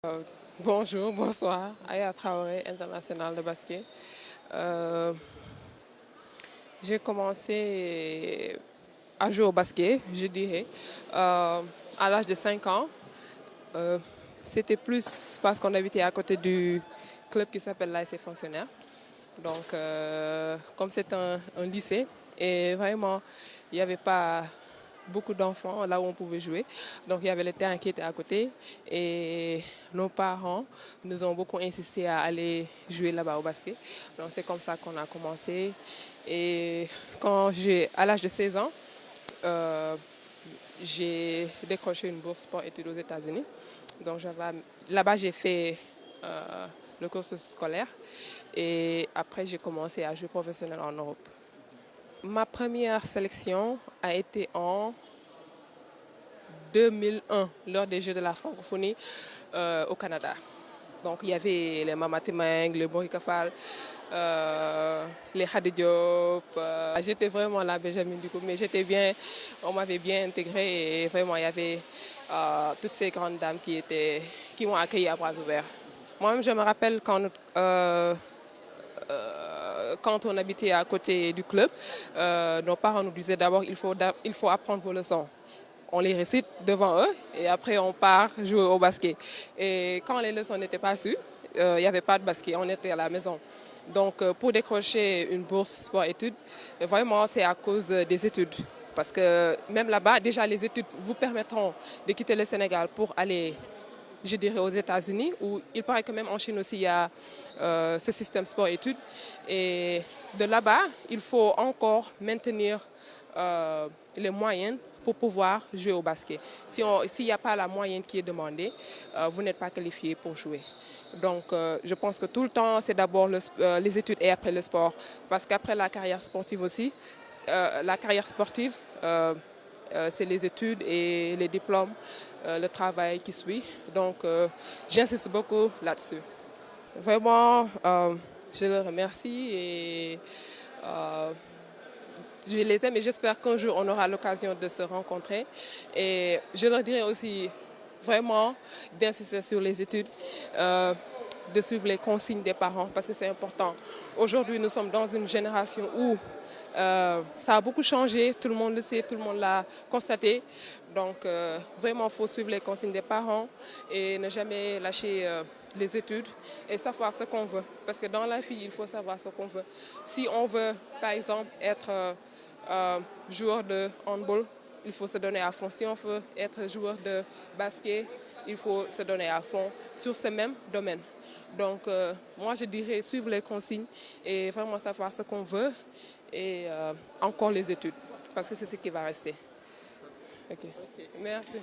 Euh, Bonjour, bonsoir, Aya Traoré, international de basket. Euh, j'ai commencé à jouer au basket, je dirais, à l'âge de 5 ans. Euh, C'était plus parce qu'on habitait à côté du club qui s'appelle l'ASC Fonctionnaire. Donc, comme c'est un lycée, et vraiment, il n'y avait pas beaucoup d'enfants là où on pouvait jouer. Donc, il y avait le terrain qui était à côté. Et nos parents nous ont beaucoup insisté à aller jouer là-bas au basket. Donc, c'est comme ça qu'on a commencé. Et à l'âge de 16 ans, euh, j'ai décroché une bourse pour études aux États-Unis. Donc là-bas, j'ai fait le cursus scolaire et après, j'ai commencé à jouer professionnel en Europe. Ma première sélection a été en 2001, lors des Jeux de la francophonie au Canada. Donc, il y avait les Mama Temeng, le Borika Fall, les Khady Diop. J'étais vraiment la Benjamin du coup, mais on m'avait bien intégrée et vraiment, il y avait toutes ces grandes dames qui m'ont accueilli à bras ouverts. Moi-même, je me rappelle quand on habitait à côté du club, nos parents nous disaient d'abord il faut apprendre vos leçons. On les récite devant eux et après on part jouer au basket. Et quand les leçons n'étaient pas sues, il n'y avait pas de basket, on était à la maison. Donc pour décrocher une bourse sport-études, vraiment c'est à cause des études. Parce que même là-bas, déjà les études vous permettront de quitter le Sénégal pour aller, je dirais, aux États-Unis, où il paraît que même en Chine aussi, il y a ce système sport-études. Et de là-bas, il faut encore maintenir les moyens pour pouvoir jouer au basket. S'il n'y a pas la moyenne qui est demandée, vous n'êtes pas qualifié pour jouer. Donc, je pense que tout le temps, c'est d'abord les études et après le sport. Parce qu'après la carrière sportive aussi, la carrière sportive, c'est les études et les diplômes, le travail qui suit. Donc, j'insiste beaucoup là-dessus. Vraiment, je le remercie et euh, je les aime et j'espère qu'un jour on aura l'occasion de se rencontrer. Et je leur dirais aussi vraiment d'insister sur les études, de suivre les consignes des parents parce que c'est important. Aujourd'hui, nous sommes dans une génération où ça a beaucoup changé, tout le monde le sait, tout le monde l'a constaté. Donc vraiment, il faut suivre les consignes des parents et ne jamais lâcher les études et savoir ce qu'on veut. Parce que dans la vie, il faut savoir ce qu'on veut. Si on veut, par exemple, être joueur de handball, il faut se donner à fond. Si on veut être joueur de basket, il faut se donner à fond sur ce même domaine. Donc, moi, je dirais suivre les consignes et vraiment savoir ce qu'on veut et encore les études, parce que c'est ce qui va rester. Ok. Merci.